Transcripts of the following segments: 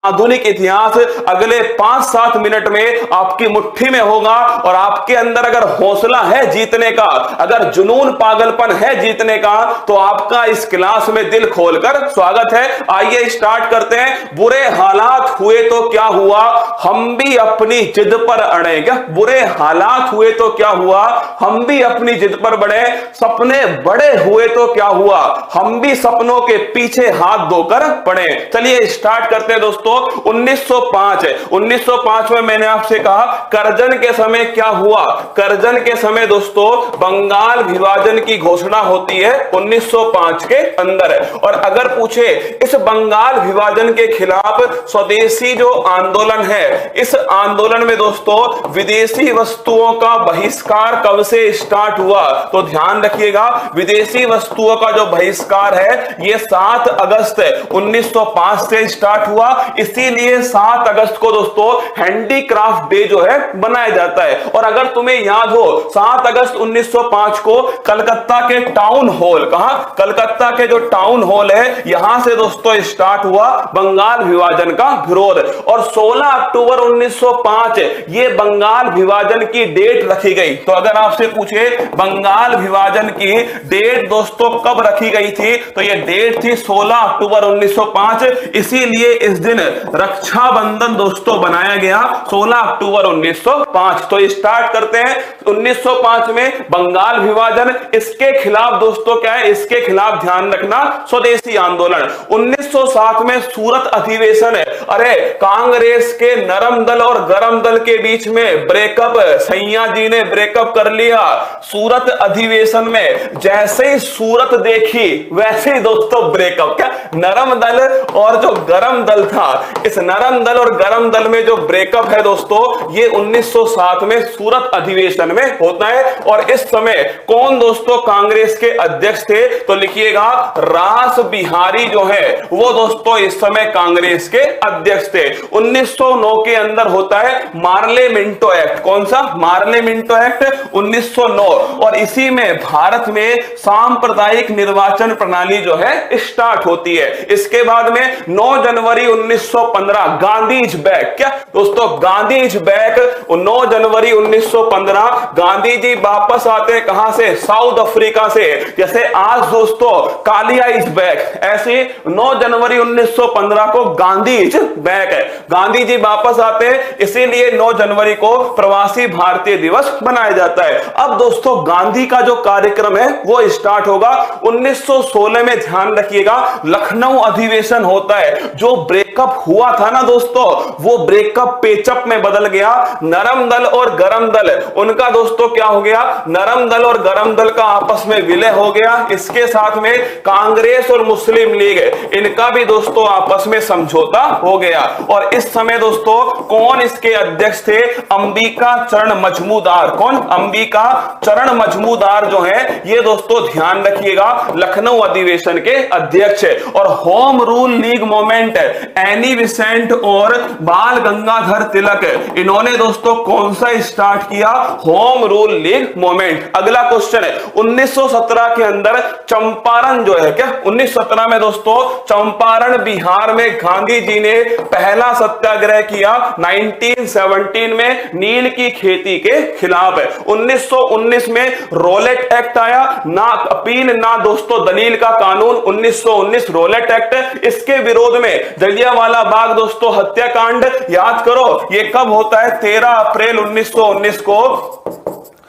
आधुनिक इतिहास अगले 5-7 मिनट में आपकी मुट्ठी में होगा। और आपके अंदर अगर हौसला है जीतने का, अगर जुनून पागलपन है जीतने का, तो आपका इस क्लास में दिल खोलकर स्वागत है। आइए स्टार्ट करते हैं। बुरे हालात हुए तो क्या हुआ, हम भी अपनी जिद पर अड़े। क्या बुरे हालात हुए तो क्या हुआ, हम भी अपनी जिद पर बढ़े। सपने बड़े हुए तो क्या हुआ, हम भी सपनों के पीछे हाथ धोकर पड़े। चलिए स्टार्ट करते हैं दोस्तों। 1905 में मैंने आपसे कहा करजन के समय क्या हुआ। करजन के समय दोस्तों बंगाल विभाजन की घोषणा होती है 1905 के अंदर। और अगर पूछे इस बंगाल विभाजन के खिलाफ स्वदेशी जो आंदोलन है, इस आंदोलन में दोस्तों विदेशी वस्तुओं का बहिष्कार कब से स्टार्ट हुआ, तो ध्यान रखिएगा विदेशी वस्तुओं का जो बहिष्कार है यह 7 अगस्त 1905 से स्टार्ट हुआ। इसीलिए 7 अगस्त को दोस्तों हैंडीक्राफ्ट डे जो है बनाया जाता है। और अगर तुम्हें याद हो 7 अगस्त 1905 को कलकत्ता के टाउन हॉल, कहां, कलकत्ता के जो टाउन हॉल है यहां से दोस्तों स्टार्ट हुआ बंगाल विभाजन का विरोध। और 16 अक्टूबर 1905 ये बंगाल विभाजन की डेट रखी गई। तो अगर आपसे पूछे बंगाल विभाजन की डेट दोस्तों कब रखी गई थी, तो ये डेट थी 16 अक्टूबर 1905। इसीलिए इस दिन रक्षाबंधन दोस्तों बनाया गया 16 अक्टूबर 1905। तो स्टार्ट करते हैं। 1905 में बंगाल विभाजन, इसके खिलाफ दोस्तों क्या है, इसके खिलाफ ध्यान रखना स्वदेशी आंदोलन। 1907 में सूरत अधिवेशन है। अरे कांग्रेस के नरम दल और गरम दल के बीच में ब्रेकअप, सैया जी ने ब्रेकअप कर लिया सूरत अधिवेशन में। जैसे ही सूरत देखी वैसे ही दोस्तों ब्रेकअप। क्या नरम दल और जो गरम दल था, इस नरम दल और गरम दल में जो ब्रेकअप है दोस्तों ये 1907 में सूरत अधिवेशन में होता है। और इस समय कौन दोस्तों कांग्रेस के अध्यक्ष थे, तो लिखिएगा रास बिहारी जो है वो दोस्तों इस समय कांग्रेस के अध्यक्ष थे। 1909 के अंदर होता है मार्ले मिंटो एक्ट। कौन सा, मार्ले मिंटो एक्ट 1909। और इसी में भारत में सांप्रदायिक निर्वाचन प्रणाली जो है स्टार्ट होती है। इसके बाद में 9 जनवरी 1915 गांधीज बैक। क्या दोस्तों, गांधीज बैक 9 जनवरी 1915 गांधी जी वापस आते हैं कहां से, साउथ अफ्रीका से। जैसे आज दोस्तों कालिया इज बैक, ऐसे 9 जनवरी 1915 को गांधीज बैक है, गांधी जी वापस आते हैं। इसीलिए 9 जनवरी को प्रवासी भारतीय दिवस मनाया जाता है। अब दोस्तों गांधी का जो कार्यक्रम है वो स्टार्ट होगा 1916 में। ध्यान रखिएगा लखनऊ अधिवेशन होता है। जो ब्रेकअप हुआ था ना दोस्तों, वो ब्रेकअप पेचअप में बदल गया। नरम दल और गरम दल उनका दोस्तों क्या हो गया, नरम दल और गरम दल का आपस में विलय हो गया। इसके साथ में कांग्रेस और मुस्लिम लीग इनका भी दोस्तों आपस में समझौता हो गया। और इस समय दोस्तों कौन इसके अध्यक्ष थे, अंबिका चरण मजमूदार। कौन, अंबिका चरण मजमूदार जो है ये दोस्तों ध्यान रखिएगा लखनऊ अधिवेशन के अध्यक्ष है। और home rule league movement Annie Besant और बाल गंगाधर तिलक, इन्होंने दोस्तों कौन सा स्टार्ट किया, होम रूल लीग मूवमेंट। अगला क्वेश्चन है 1917 के अंदर चंपारण जो है, क्या 1917 में दोस्तों चंपारण बिहार में गांधी जी ने पहला सत्याग्रह किया 1917 में नील की खेती के खिलाफ है। 1919 में रोलेट एक्ट आया, ना अपील ना दोस्तों दलील का कानून, 1919 रोलेट एक्ट। इसके विरोध में जलियांवाला बाग दोस्तों हत्याकांड याद करो, ये कब होता है, 13 अप्रैल 1919 को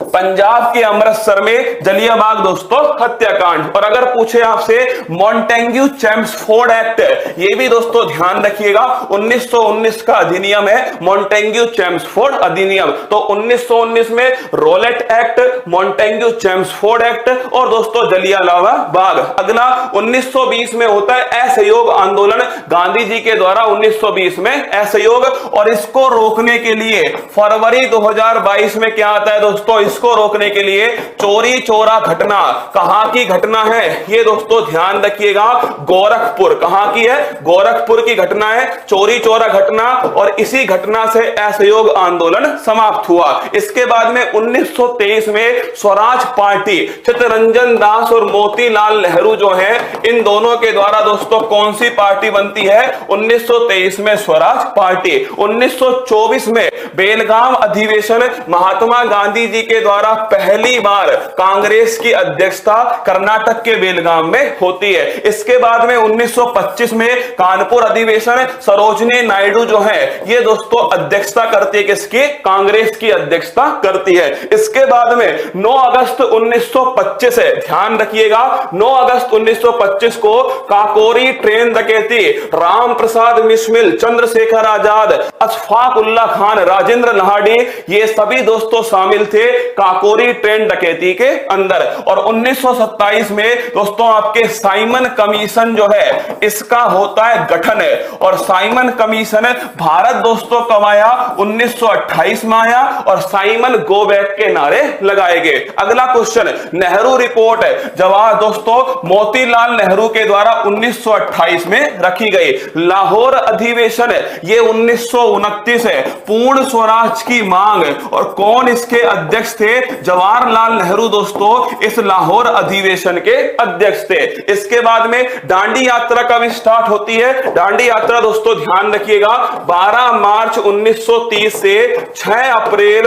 पंजाब के अमृतसर में जलियांवाला बाग दोस्तों हत्याकांड। और अगर पूछे आपसे मॉन्टेग्यू चेम्सफोर्ड एक्ट, ये भी दोस्तों ध्यान रखिएगा 1919 का अधिनियम है मॉन्टेग्यू चेम्सफोर्ड अधिनियम। तो 1919 में Rowlatt act, Montagu Chelmsford act और दोस्तों जलियांवाला बाग। अगला 1920 में होता है असहयोग आंदोलन, गांधी जी के द्वारा 1920 में असहयोग। और इसको रोकने के लिए फरवरी 2022 में क्या आता है दोस्तों, इसको रोकने के लिए चोरी चोरा घटना, कहां की घटना है ये दोस्तों ध्यान रखिएगा, गोरखपुर। कहां की है? गोरखपुर की घटना है, चोरी चोरा घटना, और इसी घटना से असहयोग आंदोलन समाप्त हुआ। इसके बाद में 1923 में स्वराज पार्टी, चित्तरंजन दास और मोतीलाल नेहरू जो है, इन दोनों के द्वारा दोस्तों कौन सी पार्टी बनती है? 1923 में स्वराज पार्टी। 1924 में बेलगाम अधिवेशन, महात्मा गांधी जी के द्वारा पहली बार कांग्रेस की अध्यक्षता कर्नाटक के बेलगाम में होती है। इसके बाद में 1925 में कानपुर अधिवेशन, सरोजनी नायडू जो है ये दोस्तों अध्यक्षता करती है, किसकी? कांग्रेस की अध्यक्षता करती है। इसके बाद में 9 अगस्त 1925 है, ध्यान रखिएगा, 9 अगस्त 1925 को काकोरी ट्रेन डकैती, राम प्रसाद बिस्मिल, चंद्रशेखर आजाद, अशफाक उल्ला खान, राजेंद्र लाहड़ी, ये सभी दोस्तों शामिल थे काकोरी ट्रेन डकैती के अंदर। और 1927 में दोस्तों आपके साइमन कमीशन जो है इसका होता है गठन, और साइमन कमीशन भारत दोस्तों कब आया? 1928 में आया, और साइमन गो बैक के नारे लगाए गए। अगला क्वेश्चन, नेहरू रिपोर्ट जवाब दोस्तों मोतीलाल नेहरू के द्वारा 1928 में रखी गई। लाहौर अधिवेशन ये 1929 है, पूर्ण स्वराज की मांग, और कौन इसके अध्यक्ष थे? जवाहरलाल नेहरू दोस्तों इस लाहौर अधिवेशन के अध्यक्ष थे। इसके बाद में दांडी यात्रा कब स्टार्ट होती है? दांडी यात्रा दोस्तों ध्यान रखिएगा 12 मार्च 1930 से 6 अप्रैल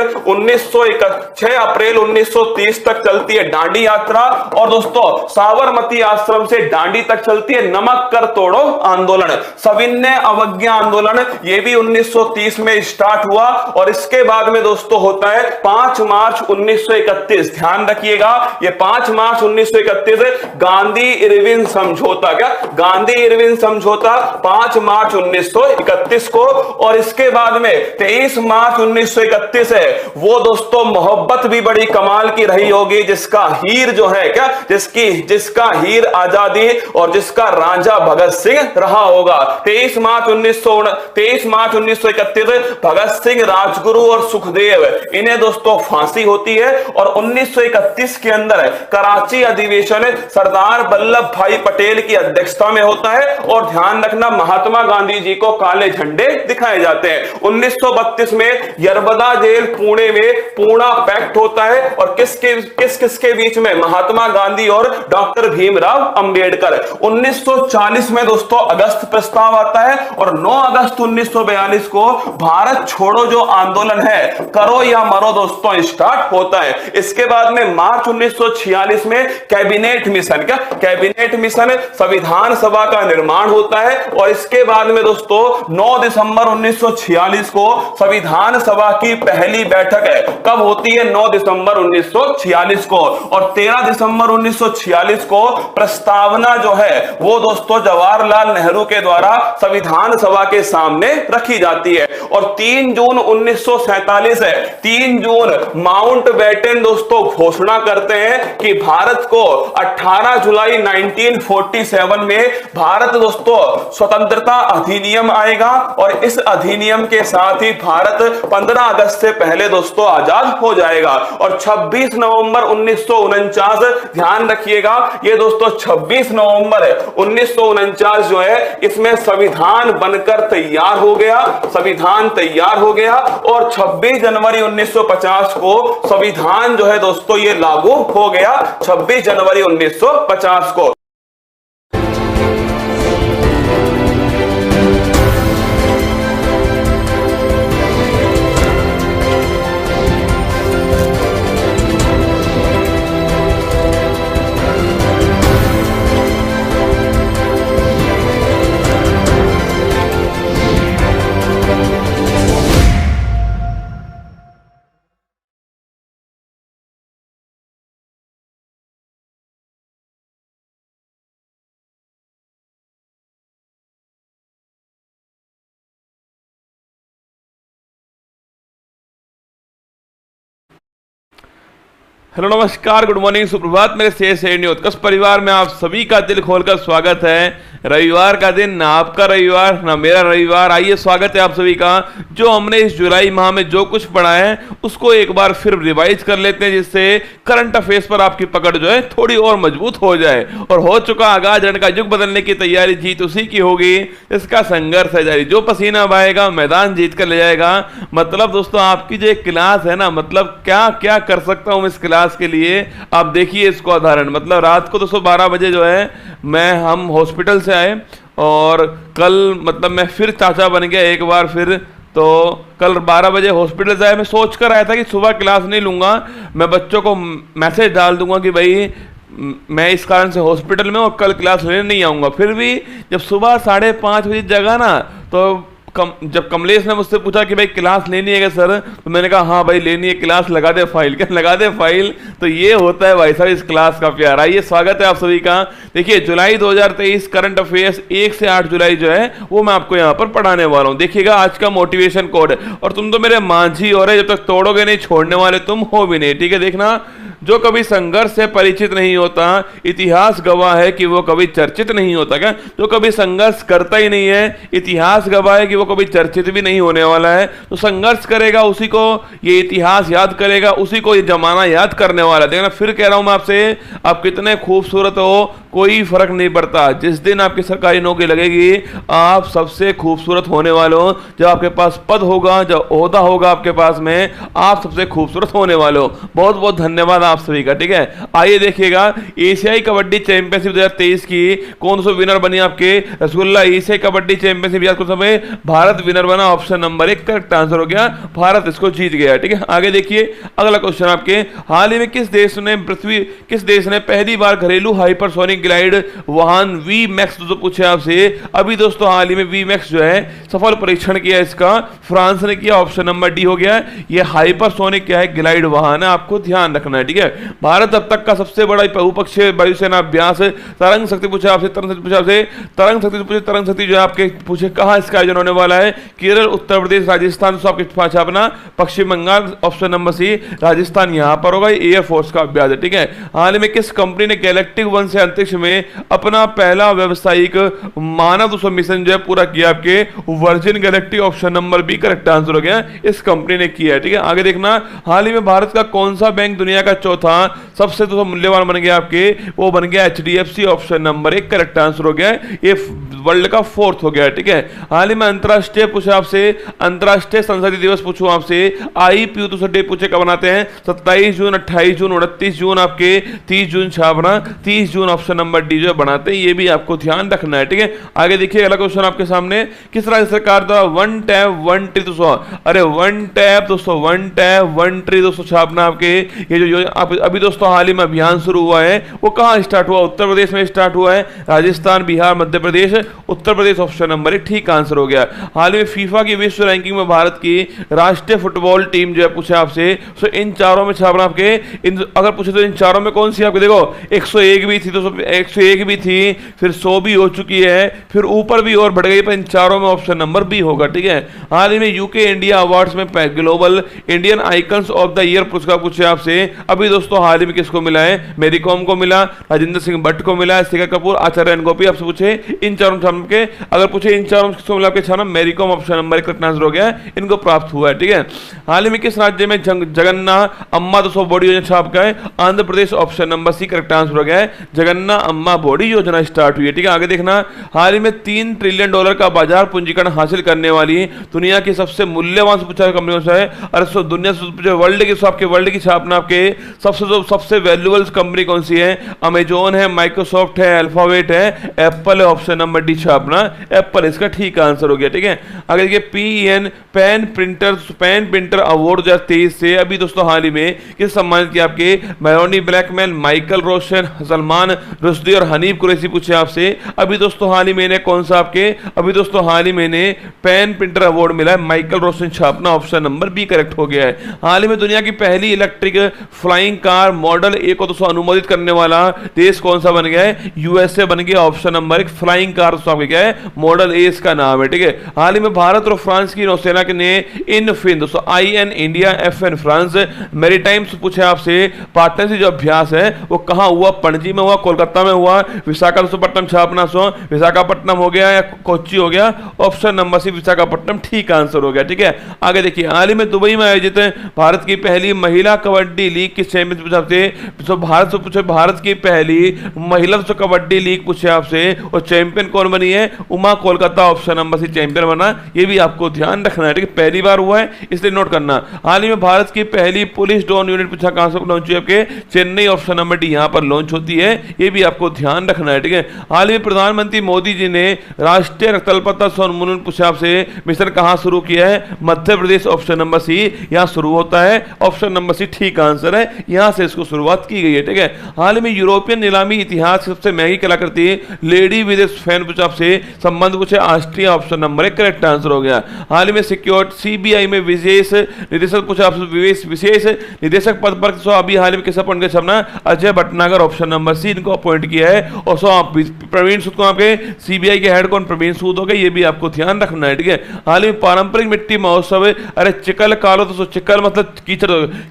1930 तक चलती है दांडी यात्रा। और दोस्तों साबरमती आश्रम से दांडी तक चलती है नमक कर तोड़ो आंदोलन। सविनय अवज्ञा आंदोलन ये भी 1930 में स्टार्ट हुआ। और इसके बाद में दोस्तों होता है 5 मार्च 1931, ध्यान रखिएगा ये 5 मार्च 1931 गांधी इरविन समझौता। क्या? गांधी इरविन समझौता 5 मार्च 1931 को। और इसके बाद में 23 मार्च 1931 है वो दोस्तों मोहब्बत भी बड़ी कमाल की रही होगी, जिसका हीर जो है क्या, जिसका हीर आजादी और जिसका राजा भगत सिंह रहा होगा। 23 मार्च 1931 भगत सिंह, राजगुरु और सुखदेव इन्हें दोस्तों फांसी होती है। और 1931 के अंदर कराची अधिवेशन सरदार वल्लभ भाई पटेल की अध्यक्षता में होता है। और ध्यान रखना महात्मा गांधी जी को काले झंडे दिखाए जाते हैं। 1932 में यरबदा जेल पुणे में पूना पैक्ट होता है। और किसके बीच में? महात्मा गांधी और डॉक्टर भीमराव अंबेडकर। 1940 में दोस्तों अगस्त प्रस्ताव आता है। और 9 अगस्त 1942 को भारत छोड़ो जो आंदोलन है, करो या मरो दोस्तों, स्टार्ट होता है। इसके बाद में मार्च 1946 में कैबिनेट मिशन, क्या कैबिनेट मिशन, संविधान सभा का निर्माण होता है। और इसके बाद में दोस्तों 9 दिसंबर 1946 को संविधान सभा की पहली बैठक है। कब होती है? 9 दिसंबर 1946 को। और 13 दिसंबर 1946 को प्रस्तावना जो है वो दोस्तों जवाहरलाल नेहरू के द्वारा संविधान सभा के सामने रखी जाती है। और 3 जून 1947 है, 3 जून माउंटबेटन दोस्तों घोषणा करते हैं कि भारत को 18 जुलाई 1947 में भारत दोस्तों स्वतंत्रता अधिनियम आएगा। और इस अधिनियम के साथ ही भारत 15 अगस्त से पहले दोस्तों आजाद हो जाएगा। और 26 नवंबर 1949 ध्यान रखिएगा ये दोस्तों 26 नवंबर 1949 जो है इसमें संविधान बनकर तैयार हो गया, संविधान तैयार हो गया। और 26 जनवरी 1950 को संविधान जो है दोस्तों ये लागू हो गया, 26 जनवरी 1950 को। हेलो नमस्कार, गुड मॉर्निंग, सुप्रभात मेरे शेष उत्कर्ष परिवार में आप सभी का दिल खोलकर स्वागत है। रविवार का दिन, ना आपका रविवार ना मेरा रविवार। आइए स्वागत है आप सभी का। जो हमने इस जुलाई माह में जो कुछ पढ़ा है उसको एक बार फिर रिवाइज कर लेते हैं, जिससे करंट अफेयर्स पर आपकी पकड़ जो है थोड़ी और मजबूत हो जाए। और हो चुका आगाज, रण का युग बदलने की तैयारी, जीत उसी की होगी इसका संघर्ष है जारी। जो पसीना बहाएगा मैदान जीत कर ले जाएगा। मतलब दोस्तों आपकी जो क्लास है ना, मतलब क्या क्या कर सकता हूं इस क्लास के लिए, आप देखिए इसको उदाहरण। मतलब रात को दोस्तों 12 बजे जो है हम हॉस्पिटल से आए और कल मतलब मैं फिर चाचा बन गया एक बार फिर। तो कल 12 बजे हॉस्पिटल से आया, मैं सोच कर आया था कि सुबह क्लास नहीं लूंगा, मैं बच्चों को मैसेज डाल दूंगा कि भाई मैं इस कारण से हॉस्पिटल में और कल क्लास लेने नहीं आऊंगा। फिर भी जब सुबह 5:30 बजे जगा ना, तो जब कमलेश ने मुझसे पूछा कि भाई क्लास लेनी है क्या सर, तो मैंने कहा हाँ भाई लेनी है, क्लास लगा दे फाइल। क्या लगा दे फाइल? तो ये होता है भाई साहब इस क्लास का प्यार। आइए स्वागत है आप सभी का। देखिए जुलाई 2023 करंट अफेयर्स 1 से 8 जुलाई जो है वो मैं आपको यहाँ पर पढ़ाने वाला हूँ। देखिएगा आज का मोटिवेशन कोड। और तुम तो मेरे मांझी हो रहे, जब तक तोड़ोगे नहीं छोड़ने वाले तुम हो भी नहीं, ठीक है। देखना, जो कभी संघर्ष से परिचित नहीं होता इतिहास गवाह है कि वो कभी चर्चित नहीं होता। क्या? जो कभी संघर्ष करता ही नहीं है इतिहास गवाह है कि वो कभी चर्चित भी नहीं होने वाला है। तो संघर्ष करेगा उसी को ये इतिहास याद करेगा, उसी को ये जमाना याद करने वाला है। देखना फिर कह रहा हूं मैं आपसे, आप कितने खूबसूरत हो कोई फर्क नहीं पड़ता। जिस दिन आपकी सरकारी नौकरी लगेगी आप सबसे खूबसूरत होने वाले हो। जब आपके पास पद होगा, जब ओहदा होगा आपके पास में, आप सबसे खूबसूरत होने वाले हो। बहुत बहुत धन्यवाद आप सभी का, ठीक है। आइए देखिएगा, एशियाई कबड्डी चैंपियनशिप 2023 की कौन सा विनर बनी आपके? रसगुल्ला। एशियाई कबड्डी चैंपियनशिप याद कौन सा में? भारत विनर बना। ऑप्शन नंबर 1 करेक्ट आंसर हो गया, भारत इसको जीत गया, ठीक है। आगे देखिए अगला क्वेश्चन आपके, हाल ही में किस देश ने पहली बार घरेलू हाइपरसोनिक ग्लाइड वाहन वी मैक्स जो पूछे आपसे, अभी दोस्तों हाल ही में वी मैक्स जो है सफल परीक्षण किया इसका, फ्रांस ने किया। ऑप्शन नंबर डी हो गया। ये हाइपरसोनिक क्या है? ग्लाइड वाहन है, आपको ध्यान रखना है, ठीक है। भारत अब तक का सबसे बड़ा बहुपक्षीय वायुसेना अभ्यास तरंग शक्ति पूछे आपसे, तरंग शक्ति पूछे आपसे, तरंग शक्ति पूछे, तरंग शक्ति जो है आपके पूछे कहां इसका आयोजन होने वाला है? केरल, उत्तर प्रदेश, राजस्थान। तो आपके पास अपना Paschim Bengal. Option number C Rajasthan यहां पर होगा। एयरफोर्स का अभ्यास है, ठीक है। हाल में किस कंपनी ने गैलेक्टिक 1 से अंतरिक्ष में अपना पहला व्यावसायिक मानव मिशन जो है पूरा किया? आपके Virgin Galactic. Option number B correct answer हो गया, इस कंपनी ने किया है, ठीक है। आगे देखना, हाल ही में भारत का कौन सा बैंक दुनिया का चौथा सबसे मूल्यवान बन गया आपके? वो बन गया HDFC। Option number 1 correct answer हो गया, ये वर्ल्ड का 4th हो गया, ठीक है। हाल ही में अंतरराष्ट्रीय पूछा आपसे, अंतरराष्ट्रीय संसदीय दिवस पूछूं आपसे, IPU डे पूछे कब बनाते हैं? 27 जून, 28 जून, 29 जून, आपके 30 जून छापना, 30 जून ऑप्शन नंबर डी जो बनाते हैं, ये भी आपको ध्यान रखना है, ठीक है। आगे देखिए अगला क्वेश्चन आपके सामने, किस राज्य सरकार द्वारा वन टैप वन ट्री दोस्तों, अरे वन टैप दोस्तों, वन टैप वन ट्री दोस्तों छापना आपके, ये जो अभी दोस्तों हाल ही में अभियान शुरू हुआ है वो कहां स्टार्ट हुआ? उत्तर प्रदेश में स्टार्ट हुआ है। राजस्थान, बिहार, मध्य प्रदेश, उत्तर प्रदेश। ऑप्शन नंबर 1 ठीक आंसर हो गया। हाल ही में फीफा की विश्व रैंकिंग में भारत की राष्ट्रीय फुटबॉल टीम जो है पूछे आपसे, तो इन चारों में छापना आपके, अगर पूछे तो इन चारों में कौन सी आपके? देखो 101 भी थी दोस्तों, 101 भी थी, फिर 100 भी हो चुकी है, फिर ऊपर भी और बढ़ गई, पर इन चारों में ऑप्शन नंबर बी होगा, ठीक है। हाल ही में यूके इंडिया अवार्ड्स में global Indian icons of the year पुरस्कार पूछे आपसे, अभी दोस्तों हाल ही में किसको मिला है? मेरी कॉम को मिला, राजेंद्र सिंह भट्ट को मिला, शिखर कपूर, आचार्य एन गोपी। आपसे पूछे इन चारों के, अगर पूछे इन चारों किसको मिला आपके छाना? मेरी com. Option number 1 correct answer हो गया, इनको प्राप्त हुआ है, ठीक है। हाल ही में किस राज्य में जगन्नाथ अम्मा 200 बॉडी योजना छाप गए? Andhra Pradesh. Option number C correct answer हो गया है, जगन्नाथ अम्मा बॉडी योजना स्टार्ट हुई है, ठीक है। आगे देखना, हाल ही में $3 ट्रिलियन का बाजार पूंजीकरण हासिल करने वाली दुनिया की सबसे मूल्यवान पूछा कंपनी से है, अरे दुनिया से वर्ल्ड की, आपके वर्ल्ड की छापना आपके सबसे वैल्यूएबल कंपनी कौन सी है? अमेजोन है, माइक्रोसॉफ्ट है, अल्फाबेट है, एप्पल है। ऑप्शन नंबर डी छापना एप्पल, इसका ठीक आंसर हो गया, ठीक है। आगे देखिए PEN पेन प्रिंटर अवार्ड 2023 से अभी दोस्तों हाल ही में किस सम्मानित किया आपके? मेलोनी ब्लैकमैन, माइकल रोशन, सलमान रुश्दी और हनीफ कुरैशी पूछे आपसे, अभी दोस्तों हाल ही में कौन सा आपके? अभी दोस्तों हाल ही में पेन प्रिंटर अवार्ड मिला है, माइकल रोशन छापना। ऑप्शन नंबर बी करेक्ट हो गया है। हाल ही में दुनिया की पहली electric flying car model A को दोस्तों अनुमोदित करने वाला देश कौन सा बन गया है? USA बन गया। ऑप्शन नंबर 1 फ्लाइंग कार दोस्तों आपके क्या है, मॉडल ए इसका नाम है, ठीक है। हाल ही में भारत और फ्रांस की नौसेना के ने इन फिन दोस्तों IN India FN France maritime से पूछे आपसे पार्टनरशिप जो अभ्यास है वो कहां हुआ, पणजी में हुआ, कोलकाता में हुआ, विशाखापट्टनम छापना सो विशाखापट्टनम हो गया या कोच्चि हो गया, ऑप्शन नंबर सी विशाखापट्टनम ठीक आंसर हो गया, ठीक है। आगे देखिए, हाल ही में दुबई में आयोजित भारत की पहली महिला कबड्डी लीग किस चैंपियनशिप से भारत से पूछे, भारत की पहली महिला कबड्डी लीग पूछे आपसे और चैंपियन कौन बनी है, Uma Kolkata option number C champion बना, ये भी आपको ध्यान रखना है, ठीक है, पहली बार हुआ है इसलिए नोट करना। हाल ही में भारत की पहली पुलिस ड्रोन यूनिट पूछा कहां से लॉन्च हुई, आपके चेन्नई ऑप्शन नंबर डी यहां पर लॉन्च होती है, ये भी आपको ध्यान रखना है, ठीक है। हाल ही में प्रधानमंत्री मोदी जी ने राष्ट्रीय रक्तल्पता सोन्मुलन पूछा आपसे मिशन कहां शुरू किया है, मध्य प्रदेश ऑप्शन नंबर सी यहां शुरू होता है, ऑप्शन नंबर सी ठीक आंसर है, यहां से इसको शुरुआत की गई है, ठीक है। हाल ही में यूरोपियन नीलामी इतिहास सबसे महंगी कलाकृति लेडी विद फैन पूछा आपसे संबंध पूछे ऑस्ट्रिया ऑप्शन नंबर एक करेक्ट आंसर हो गया। हाल ही में सिक्योर CBI में विशेष निदेशक पूछा आपसे विशेष निदेशक पद पर सो अभी हाल ही में किस अपॉइंट किया छापना, Ajay Bhatnagar option number C इनको अपॉइंट किया है, और सो आप प्रवीण सूद को आपके CBI के हेड कौन प्रवीण सूद हो गए, ये भी आपको ध्यान रखना है, ठीक है। हाल ही में पारंपरिक मिट्टी महोत्सव, अरे चिकल कालो तो चिकल मतलब कीचड़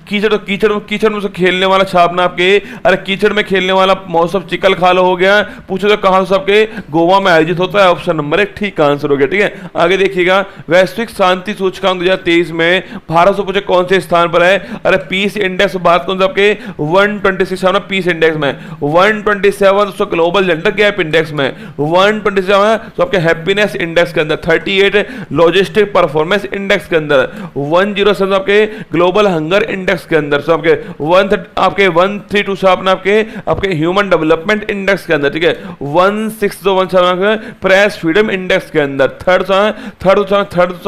कीचड़ कीचड़ कीचड़ में खेलने वाला छापना आपके, अरे कीचड़ में खेलने वाला महोत्सव चिकल खालो हो गया, पूछो तो कहां से आपके गोवा में आयोजित होता है, ऑप्शन नंबर एक ठीक आंसर हो गया, ठीक है। आगे देखिएगा, वैश्विक शांति सूचकांक 2023 में भारत से पूछे कौन से स्थान पर है, अरे पीस इंडेक्स भारत कौन सा आपके 126 है पीस इंडेक्स में, 127 तो ग्लोबल जेंडर गैप इंडेक्स में, 127 तो आपके हैप्पीनेस इंडेक्स के अंदर, 38 लॉजिस्टिक परफॉर्मेंस इंडेक्स के अंदर, 107 आपके ग्लोबल हंगर इंडेक्स के अंदर, सो आपके 132 से आपके ह्यूमन डेवलपमेंट इंडेक्स के अंदर, ठीक है, 1617 प्रेस फ्रीडम इंडेक्स के अंदर, थर्ड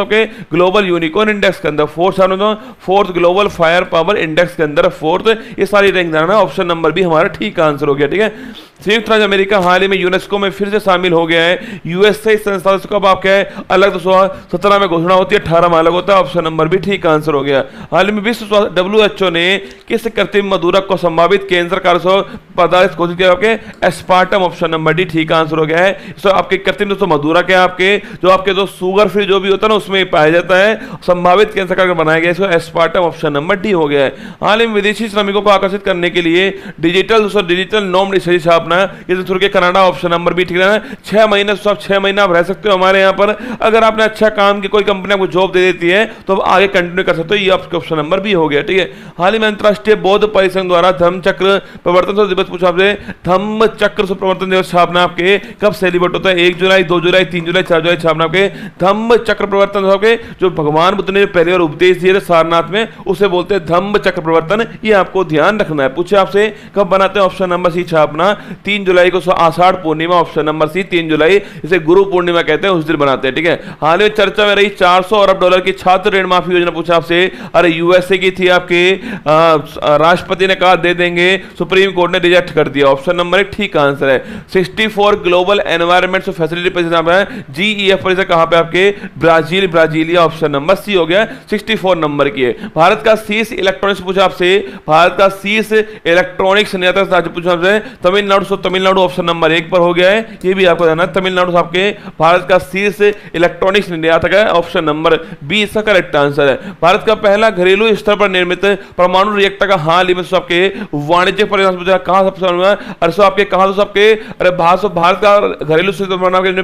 के ग्लोबल यूनिकॉर्न इंडेक्स के अंदर, fourth global fire power index के अंदर, फोर्थ, ये सारी रैंक जाना, ऑप्शन नंबर भी हमारा ठीक आंसर हो गया, ठीक है। संयुक्त राज्य अमेरिका हाल ही में यूनेस्को में फिर से शामिल हो गया है, USA संस्था से कब आपका है अलग 2017 में घोषणा होती है, 18 में अलग होता है, ऑप्शन नंबर भी ठीक आंसर हो गया। हाल ही में विश्व WHO ने किस कृत्रिम मधुरक को संभावित कैंसर कारक पदार्थ घोषित किया, आपके एस्पार्टम ऑप्शन नंबर डी ठीक आंसर हो गया है। तो आपके कृत्रिम दोस्तों मधुरक है आपके जो शुगर फ्री जो भी होता है ना उसमें पाया जाता है, संभावित कैंसर कारक बनाया गया, इसको एस्पार्टम ऑप्शन नंबर डी हो गया है। हाल ही में विदेशी श्रमिकों को आकर्षित करने के लिए डिजिटल नॉम छापना, ये कनाडा ऑप्शन नंबर भी ठीक है। 6 महीने तो आप 6 महीना आप रह सकते हो हमारे यहाँ पर, अगर आपने अच्छा काम की कोई कंपनी आपको जॉब दे देती है तो आप आगे कंटिन्यू कर सकते हो, ये आपका ऑप्शन नंबर भी हो गया, ठीक है। हाल ही में अंतरराष्ट्रीय बौद्ध परिसंघ द्वारा धम्म चक्र प्रवर्तन दिवस पूछा आपसे, धम्म चक्र प्रवर्तन दिवस छापना आपके कब सेलिब्रेट होता है, 1 जुलाई 2 जुलाई 3 जुलाई 4 जुलाई छापना आपके धम्म चक्र प्रवर्तन आपके जो भगवान बुद्ध ने पहली बार उपदेश दिए थे सारनाथ में उसे बोलते हैं धम्म चक्र प्रवर्तन, ये आपको ध्यान रखना है। पूछे आपसे कब बनाते हैं, ऑप्शन नंबर सी छापना 3 जुलाई को आषाढ़ पूर्णिमा, ऑप्शन नंबर सी 3 जुलाई, इसे गुरु पूर्णिमा कहते हैं, उस दिन बनाते हैं, ठीक है। हाल में चर्चा में रही 400 अरब डॉलर की छात्र ऋण माफी योजना पूछा आपसे, अरे USA की थी, आपके राष्ट्रपति ने कहा दे देंगे, सुप्रीम कोर्ट ने रिजेक्ट कर दिया, ऑप्शन नंबर एक ठीक आंसर है। 64 ग्लोबल एनवायरमेंट फैसिलिटी परिषद है GEF परिषद कहां पे आपके ब्राजीलिया, ऑप्शन नंबर सी हो गया, 64 नंबर की है। भारत का शीर्ष इलेक्ट्रॉनिक्स पूछा आपसे, भारत का शीर्ष इलेक्ट्रॉनिक्स निर्यातक राज्य पूछा आपसे तमिलनाडु ऑप्शन नंबर 1 पर हो गया है, ये भी आपको जानना है, तमिलनाडु आपके भारत का शीर्ष इलेक्ट्रॉनिक्स निर्यातक है, ऑप्शन नंबर बी इसका करेक्ट आंसर है। भारत का पहला घरेलू स्तर पर निर्मित परमाणु रिएक्टर का हाल ही में आपके वाणिज्यिक परियोजना पूछा कहां सबसे आपके कहां आपके, अरे भारत का घरेलू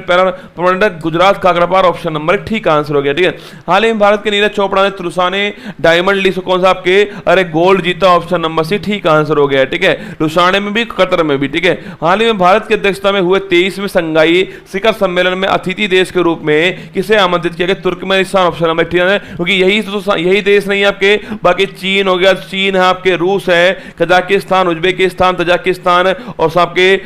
पहला गुजरात काकरापार, ऑप्शन नंबर ठीक आंसर हो गया, ठीक है। हाल ही में भारत के नीरज चोपड़ा ने तुलसा ने डायमंड लीग कौन सा आपके, अरे गोल्ड जीता, ऑप्शन नंबर सी ठीक आंसर हो गया, ठीक है। लुसाने में भी कतर में भी, ठीक है। हाल ही में भारत की अध्यक्षता में हुए 23वें संघाई शिखर सम्मेलन में अतिथि देश के रूप में किसे आमंत्रित किया गया, तुर्कमेनिस्तान, ऑप्शन नंबर ठीक है, क्योंकि यही देश नहीं है आपके, बाकी चीन हो गया, चीन है आपके, रूस है, कजाकिस्तान, उज्बेकिस्तान, तजाकिस्तान और आपके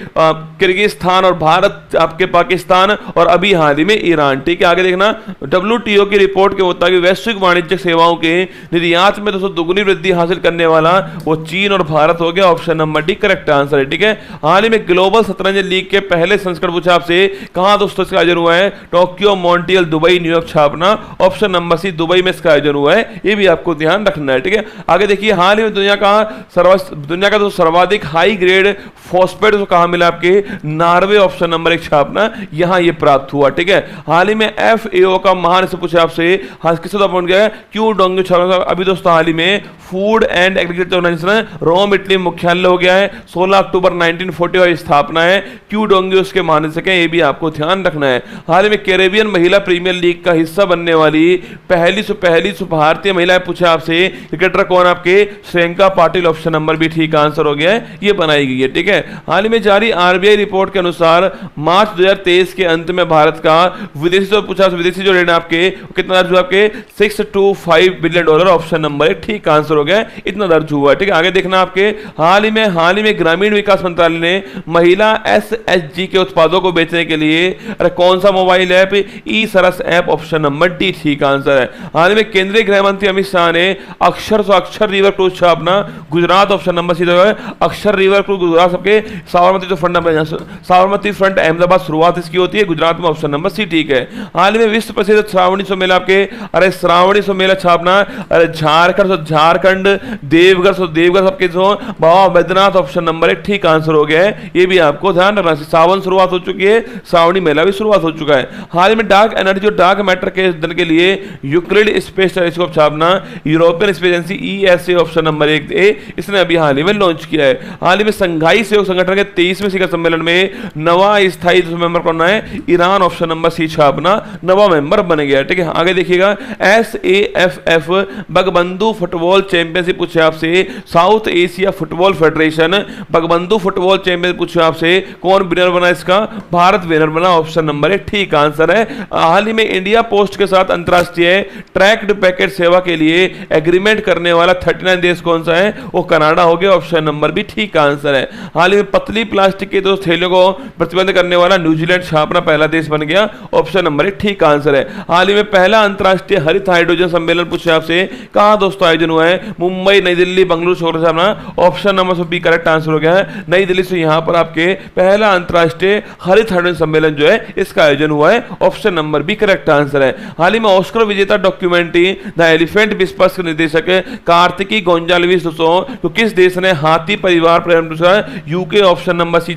किर्गिस्तान और भारत आपके पाकिस्तान और अभी हाल ही में ईरान, ठीक है। आगे देखना, WTO की रिपोर्ट के मुताबिक वैश्विक वाणिज्यिक सेवाओं के निर्यात में दोस्तों दुगुनी वृद्धि हासिल करने वाला वो चीन और भारत हो गया, option number D correct answer है, ठीक है। हाल ही में ग्लोबल शतरंज लीग के पहले संस्करण पूछा आपसे कहां दोस्तों इसका आयोजन हुआ है, टोक्यो, मॉन्ट्रियल, दुबई, न्यूयॉर्क छापना, ऑप्शन नंबर सी दुबई में इसका आयोजन हुआ है, ये भी आपको ध्यान रखना है, ठीक है। आगे देखिए, हाल ही में दुनिया का जो सर्वाधिक हाई ग्रेड फॉस्फेट उसको कहां मिला आपके, नॉर्वे, ऑप्शन नंबर 1 छापना, यहां ये प्राप्त हुआ। ठीक है, हाल ही में FAO का महान से पूछा आपसे, किससे अपॉइंट किया है, क्यू डोंगी छापना। अभी दोस्तों हाल ही में food and agriculture organisation Rome Italy मुख्यालय हो गया है, 16 अक्टूबर 1945 स्थापना है, क्यू डोंगी उसके महानिदेशक हैं, ये भी आपको ध्यान रखना है। हाल ही में कैरेबियन महिला प्रीमियर लीग का हिस्सा बनने वाली पहली भारतीय महिला पूछा आपसे क्रिकेटर कौन, आपके Shriyanka Patil, option number B ठीक आंसर हो गया है, ये बनाई गई है। ठीक है, हाल ही में जारी RBI रिपोर्ट के अनुसार मार्च 2023 के अंत में भारत का विदेशी जो पूछा, विदेशी जो ऋण आपके कितना दर्ज हुआ, आपके $625 बिलियन, ऑप्शन नंबर 1 ठीक आंसर हो गया, इतना दर्ज हुआ। ठीक है, आगे देखना आपके हाल ही में ग्रामीण विकास मंत्रालय ने महिला SHG के उत्पादों को बेचने के लिए अरे कौन सा मोबाइल ऐप, ई-सरस ऐप, ऑप्शन नंबर डी ठीक आंसर है। हाल ही में केंद्रीय गृह मंत्री अमित शाह ने अक्षर रिवर क्रूज छापना गुजरात, ऑप्शन नंबर सी है, अक्षर रिवर क्रूज गुजरात, सबके साबरमती जो फ्रंट साबरमती फ्रंट अहमदाबाद शुरुआत इसकी होती है गुजरात में, ऑप्शन नंबर सी ठीक है। हाल ही में विश्व प्रसिद्ध श्रावणी मेला आपके, अरे श्रावणी मेला छापना, अरे झारखंड देवघर सबके जो बाबा बैद्यनाथ, ऑप्शन नंबर 1 ठीक आंसर हो गया है, ये भी आपको ध्यान रखना। सावन शुरुआत हो चुकी है, श्रावणी मेला भी शुरुआत हो चुका है। हाल ही में डार्क एनर्जी और डार्क मैटर के अध्ययन के लिए यूक्लिड स्पेस टेलीस्कोप छापना, European space agency ESA, option number 1 इसने अभी हाल ही में लॉन्च किया है। हाल ही में संघाई सहयोग संगठन के 23वें शिखर सम्मेलन में नवा स्थायी मेंबर कौन है, ईरान, ऑप्शन नंबर सी छापना, नवा मेंबर बन गया। ठीक है, आगे देखिएगा SAFF बगबंधु फुटबॉल चैंपियनशिप पूछे आपसे, South Asia football federation Bangabandhu football championship पूछे आपसे, कौन विनर बना इसका, भारत विनर बना, ऑप्शन नंबर 1 ठीक आंसर है। हाल ही में इंडिया पोस्ट के साथ अंतरराष्ट्रीय ट्रैक्ड पैकेट सेवा के लिए एग्रीमेंट करने वाला 39 देश कौन सा है, वो कनाडा हो गया, ऑप्शन नंबर भी ठीक आंसर है। हाल ही में पतली प्लास्टिक के दो थैलियों को प्रतिबंध करने वाला न्यूजीलैंड छापना पहला देश बन गया, ऑप्शन नंबर 1 ठीक आंसर है। हाल ही में पहला अंतरराष्ट्रीय हरित हाइड्रोजन सम्मेलन पूछे आपसे, कहां दोस्तों आयोजन हुआ है, मुंबई, नई दिल्ली, बंगलुरु छापना, option number B correct answer हो गया है, नई दिल्ली से यहां पर आपके पहला अंतरराष्ट्रीय हरित हाइड्रोजन सम्मेलन जो है इसका आयोजन हुआ है, option number B correct answer है। हाल ही में ऑस्कर विजेता डॉक्यूमेंट्री द एलिफेंट विस्पर्स के निर्देशक कार्तिकी गोंजाल्विस तो किस देश ने हाथी परिवार UK, option number C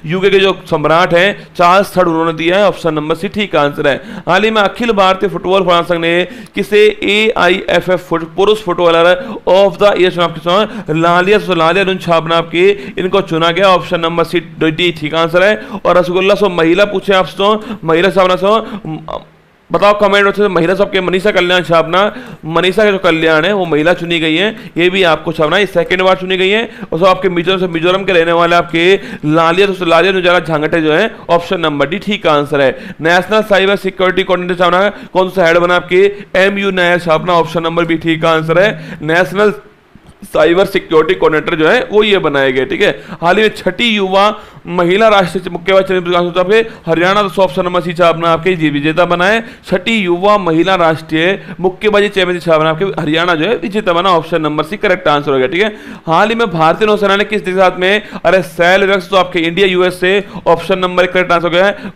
UK के जो सम्राट हैं चार्ल्स थर्ड उन्होंने दिया है, ऑप्शन नंबर सी ठीक आंसर है। हाल ही में अखिल भारतीय फुटबॉल महासंघ ने किसे AIFF पुरुष फुटबॉलर ऑफ द ईयर चुनाव, लालिया छापना आपकी इनको चुना गया, ऑप्शन नंबर सी डी ठीक आंसर है। और रसगुल्ला सो महिला पूछे आपसे, महिला छापना सो बताओ कमेंट में, महिला सबके मनीषा कल्याण छापना, मनीषा के जो कल्याण है वो महिला चुनी गई है, ये भी आपको छापना है, सेकंड बार चुनी गई है। और सब आपके मिजोरम के रहने वाले आपके लालिया नुजारा झांगटे जो है, ऑप्शन नंबर डी ठीक आंसर है। नेशनल साइबर सिक्योरिटी कोऑर्डिनेटर छापना, कौन सा हेड बना आपके, MU Nair छापना, option number B ठीक आंसर है। नेशनल साइबर सिक्योरिटी कोऑर्डिनेटर जो है वो ये बनाए गए। ठीक है, हाल ही में छठी युवा महिला राष्ट्रीय मुक्केबाज हरियाणा ऑप्शन नंबर सी छापना आपके विजेता बनाए, छठी युवा महिला राष्ट्रीय मुक्केबाजी चैंपियनशिप छापना आपके हरियाणा जो है विजेता बना, option number C correct answer हो गया। ठीक है, हाल ही में भारतीय नौसेना ने किस देश के साथ में, अरे सेल रक्स तो आपके India USA, option number 1 correct answer हो गया है।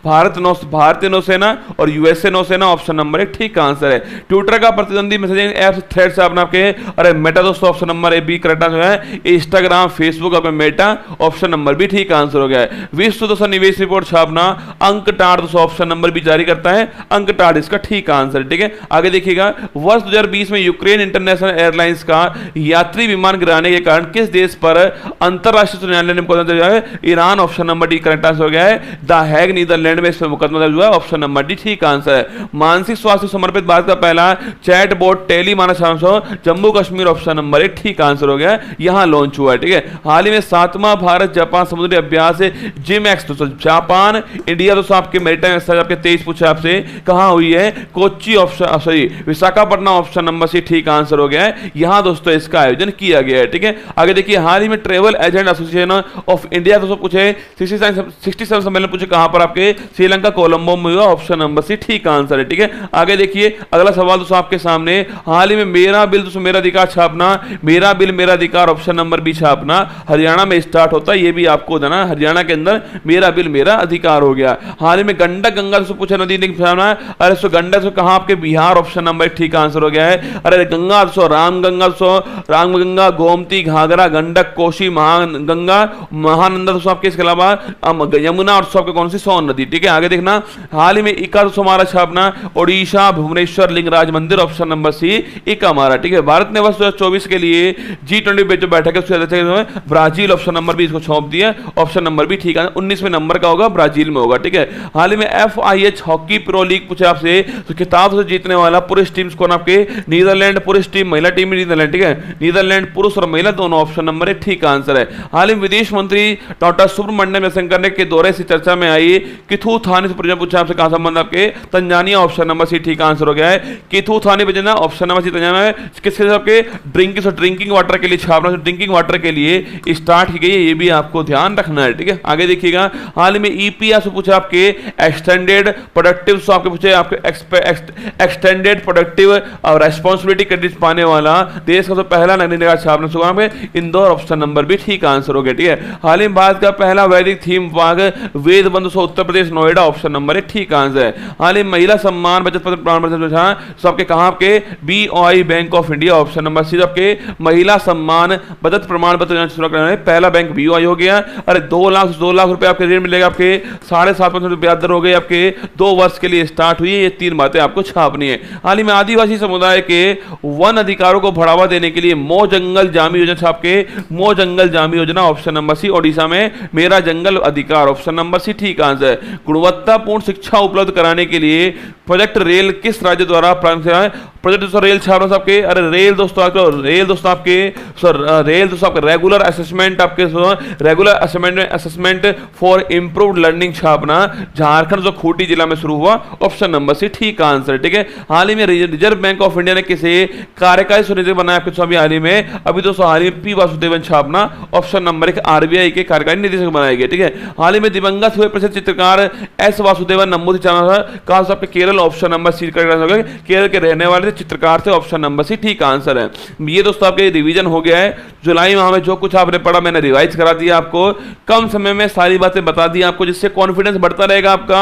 भारतीय नौसेना और USA नौसेना, ऑप्शन नंबर 1 ठीक आंसर है। ट्विटर का प्रतिद्वंदी मैसेजिंग ऐप थ्रेड छापना आपके, अरे मेटा दोस्तों, option number B correct answer है। इंस्टाग्राम, फेसबुक, आपका मेटा, ऑप्शन नंबर भी ठीक आंसर हो गया है। विश्व दोस्तों निवेश रिपोर्ट छापना, अंक टार दोस्तों ऑप्शन नंबर भी जारी करता है, अंक टार इसका ठीक आंसर। ठीक है, आगे देखिएगा, वर्ष 2020 में यूक्रेन इंटरनेशनल एयरलाइंस का यात्री विमान गिराने के कारण किस देश पर अंतरराष्ट्रीय न्यायालय ने मुकदमा दर्ज किया है, Iran, option number D correct answer हो गया है। द हैग नीदरलैंड में इस पर मुकदमा दर्ज हुआ है, ऑप्शन नंबर डी ठीक आंसर है। मानसिक स्वास्थ्य समर्पित भारत का पहला चैट बोर्ड टेली मानस जम्मू कश्मीर, ऑप्शन नंबर 1 ठीक आंसर हो गया, यहां लॉन्च हुआ है। ठीक है, हाल ही में 7वां भारत जापान समुद्री अभ्यास जिम एक्स दोस्तों जापान इंडिया दोस्तों आपके मैरीटाइम एक्सरसाइज आपके 23 पूछा आपसे, कहां हुई है, Kochi, option sorry Visakhapatnam, option number C ठीक आंसर हो गया है, यहां दोस्तों इसका आयोजन किया गया है। ठीक है, आगे देखिए, हाल ही में travel agent association of India दोस्तों पूछे 67 सम्मेलन पूछे, कहां पर आपके, श्रीलंका कोलंबो में हुआ, ऑप्शन नंबर सी ठीक आंसर है। ठीक है, आगे देखिए अगला सवाल दोस्तों आपके सामने, हाल ही में मेरा बिल दोस्तों मेरा अधिकार छापना, मेरा बिल मेरा अधिकार ऑप्शन नंबर बी छापना, हरियाणा में स्टार्ट होता है, ये भी आपको देना, हरियाणा के अंदर मेरा बिल मेरा अधिकार हो गया। हाल ही में गंडक गंगा से पूछा नदी है, अरे सो गंडक से कहां आपके बिहार ऑप्शन नंबर ठीक आंसर हो गया है। अरे गंगा सो राम गंगा गोमती घाघरा गंडक कोसी महागंगा महानंदा तो आपके, इसके अलावा यमुना और आपके कौन सी सोन नदी, ठीक है। आगे देखना, हाल ही में इका हमारा छापना ओडिशा भुवनेश्वर लिंगराज मंदिर ऑप्शन नंबर सी इका हमारा, ठीक है। भारत ने वर्ष 2024 के लिए G20 जो बैठक है ब्राजील ऑप्शन नंबर भी इसको सौंप दिया, ऑप्शन नंबर भी ठीक है, 19वें नंबर का होगा, ब्राजील में होगा, ठीक है। हाल ही में FIH हॉकी प्रो लीग पूछे आपसे, तो खिताब से जीतने वाला पुरुष टीम्स कौन आपके, नीदरलैंड पुरुष टीम, महिला टीम नीदरलैंड, ठीक है। नीदरलैंड पुरुष और महिला दोनों ऑप्शन नंबर है ठीक आंसर है। हाल ही विदेश मंत्री डॉक्टर सुब्रमण्यम जयशंकर के दौरे से चर्चा में आई किथू थाने से प्रश्न पूछा आपसे, कहां संबंध आपके, तंजानिया ऑप्शन नंबर सी ठीक आंसर हो गया है। किथू थाने बजना ऑप्शन नंबर सी तंजानिया है, किसके आपके ड्रिंकिंग वाटर के लिए छापना, ड्रिंकिंग वाटर के लिए स्टार्ट की गई है, ये भी आपको ध्यान रखना है, ठीक है। आगे देखिएगा, हाल में EPR से पूछा आपके एक्सटेंडेड प्रोडक्टिव, आपके पूछे आपके एक्सटेंडेड प्रोडक्टिव और रेस्पॉन्सिबिलिटी क्रेडिट पाने वाला देश का तो पहला नगरीय निकाय छापना सुना में इंदौर ऑप्शन नंबर भी ठीक आंसर हो गया, ठीक है। हाल ही भारत का पहला वैदिक थीम पार्क वेद बंधु उत्तर प्रदेश नोएडा ऑप्शन नंबर है ठीक आंसर है। हाल ही महिला सम्मान बचत पत्र प्रमाण पत्र आपके कहां आपके BOI bank of India option number C, आपके महिला सम्मान बचत प्रमाण पत्र पहला बैंक BOI हो गया। अरे 2 लाख रुपए आपके ऋण मिलेगा, आपके 7.5% ब्याज दर हो गई, आपके 2 वर्ष के लिए स्टार्ट हुई है, ये 3 बातें आपको छापनी है। हाल ही में आदिवासी समुदाय के वन अधिकारों को बढ़ावा देने के लिए मो जंगल जामी योजना छाप के, मो जंगल जामी योजना ऑप्शन नंबर सी, ओडिशा में मेरा जंगल अधिकार ऑप्शन नंबर सी ठीक आंसर है। गुणवत्तापूर्ण शिक्षा उपलब्ध कराने के लिए प्रोजेक्ट रेल किस राज्य द्वारा प्रारंभ किया है, प्रोजेक्ट दोस्तों रेल छात्रों से आपके, अरे रेल दोस्तों आपके रेगुलर असेसमेंट आपके regular assessment for improved learning छापना झारखंड जो खूंटी जिला में शुरू हुआ ऑप्शन नंबर सी ठीक आंसर, ठीक है। हाल ही में रिजर्व बैंक ऑफ इंडिया ने किसे कार्यकारी सुनिश्चित बनाया आपके स्वामी, हाल ही में अभी दोस्तों हाल ही में P वासुदेवन छापना ऑप्शन नंबर 1 RBI के कार्यकारी निदेशक बनाए गए, ठीक है। हाल ही में दिवंगत हुए प्रसिद्ध चित्रकार S वासुदेवन नंबूदिरी कहा आपके Kerala option number C, Kerala के रहने वाले चित्रकार थे ऑप्शन नंबर सी ठीक आंसर है। ये दोस्तों आपके रिवीजन हो गया है, जुलाई माह में जो कुछ आपने पढ़ा मैंने रिवाइज करा दिया, आपको कम समय में सारी बातें बता दी आपको, जिससे कॉन्फिडेंस बढ़ता रहेगा आपका,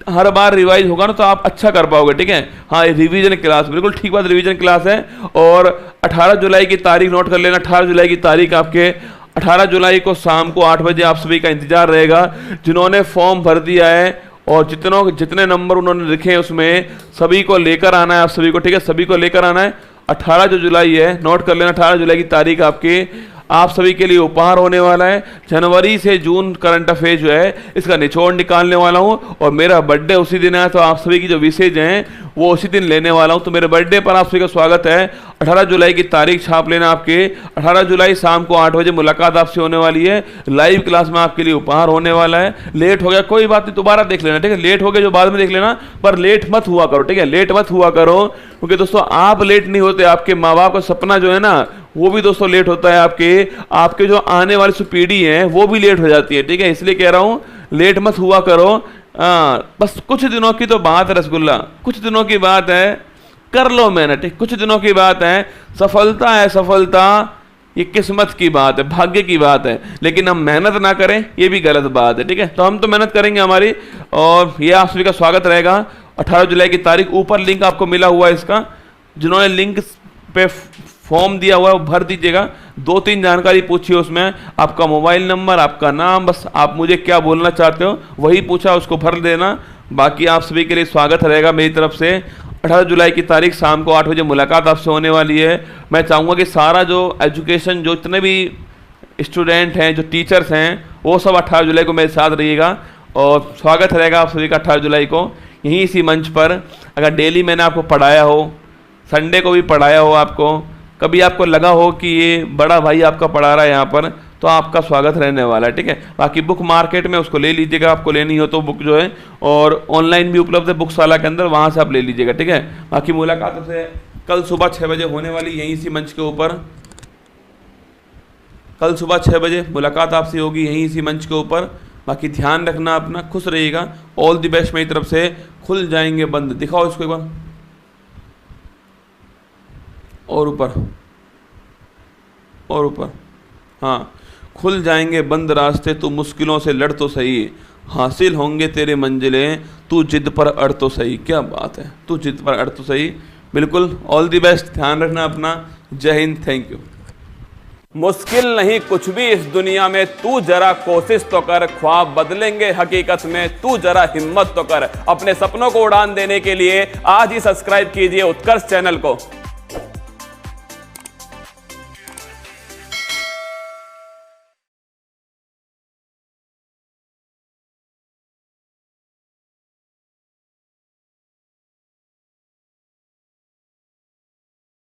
हर बार रिवाइज होगा ना तो आप अच्छा कर पाओगे, ठीक है। हाँ, रिवीजन क्लास बिल्कुल ठीक बात, रिवीजन क्लास है। और 18 जुलाई की तारीख नोट कर लेना, 18 जुलाई की तारीख आपके 18 जुलाई को शाम को 8 बजे आप सभी का इंतजार रहेगा। जिन्होंने फॉर्म भर दिया है और जितने नंबर उन्होंने लिखे हैं उसमें सभी को लेकर आना है, आप सभी को, ठीक है, सभी को लेकर आना है। 18 जो जुलाई है, नोट कर लेना, 18 जुलाई की तारीख आपके आप सभी के लिए उपहार होने वाला है। जनवरी से जून करंट अफेयर जो है इसका निचोड़ निकालने वाला हूं, और मेरा बर्थडे उसी दिन है, तो आप सभी की जो विशेष हैं वो उसी दिन लेने वाला हूं। तो मेरे बर्थडे पर आप सभी का स्वागत है। 18 जुलाई की तारीख छाप लेना आपके, 18 जुलाई शाम को 8 बजे मुलाकात आपसे होने वाली है, लाइव क्लास में आपके लिए उपहार होने वाला है। लेट हो गया कोई बात नहीं, दोबारा देख लेना, ठीक है, लेट हो गया जो बाद में देख लेना, पर लेट मत हुआ करो, ठीक है, लेट मत हुआ करो, क्योंकि दोस्तों आप लेट नहीं होते, आपके माँ बाप का सपना जो है ना वो भी दोस्तों लेट होता है, आपके जो आने वाली जो पीढ़ी है वो भी लेट हो जाती है, ठीक है। इसलिए कह रहा हूं लेट मत हुआ करो। बस कुछ दिनों की तो बात है रसगुल्ला, कुछ दिनों की बात है, कर लो मेहनत, कुछ दिनों की बात है। सफलता है सफलता, ये किस्मत की बात है, भाग्य की बात है, लेकिन हम मेहनत ना करें ये भी गलत बात है, ठीक है। तो हम तो मेहनत करेंगे हमारी, और ये आप सभी का स्वागत रहेगा। 18 जुलाई की तारीख, ऊपर लिंक आपको मिला हुआ है इसका, जिन्होंने लिंक पे फॉर्म दिया हुआ है वो भर दीजिएगा। 2-3 जानकारी पूछिए उसमें, आपका मोबाइल नंबर, आपका नाम, बस आप मुझे क्या बोलना चाहते हो वही पूछा, उसको भर देना। बाकी आप सभी के लिए स्वागत रहेगा मेरी तरफ से। 18 जुलाई की तारीख शाम को 8 बजे मुलाकात आपसे होने वाली है। मैं चाहूँगा कि सारा जो एजुकेशन, जो जितने भी स्टूडेंट हैं, जो टीचर्स हैं, वो सब 18 जुलाई को मेरे साथ रहिएगा, और स्वागत रहेगा आप सभी का 18 जुलाई को यहीं इसी मंच पर। अगर डेली मैंने आपको पढ़ाया हो, संडे को भी पढ़ाया हो, आपको कभी आपको लगा हो कि ये बड़ा भाई आपका पढ़ा रहा है यहाँ पर, तो आपका स्वागत रहने वाला है, ठीक है। बाकी बुक मार्केट में उसको ले लीजिएगा, आपको लेनी हो तो बुक जो है, और ऑनलाइन भी उपलब्ध है बुकशाला के अंदर, वहाँ से आप ले लीजिएगा, ठीक है। बाकी मुलाकात से कल सुबह 6 बजे होने वाली, यहीं इसी मंच के ऊपर, कल सुबह 6 बजे मुलाकात आपसे होगी यहीं इसी मंच के ऊपर। बाकी ध्यान रखना अपना, खुश रहिएगा, ऑल द बेस्ट मेरी तरफ से। खुल जाएंगे बंद, दिखाओ इसको एक बार और ऊपर, और ऊपर, हाँ, खुल जाएंगे बंद रास्ते, तू मुश्किलों से लड़ तो सही, हासिल होंगे तेरे मंजिलें, तू जिद पर अड़ तो सही। क्या बात है, तू जिद पर अड़ तो सही। बिल्कुल, ऑल द बेस्ट, ध्यान रखना अपना। जय हिंद, थैंक यू। मुश्किल नहीं कुछ भी इस दुनिया में, तू जरा कोशिश तो कर, ख्वाब बदलेंगे हकीकत में, तू जरा हिम्मत तो कर। अपने सपनों को उड़ान देने के लिए आज ही सब्सक्राइब कीजिए उत्कर्ष चैनल को।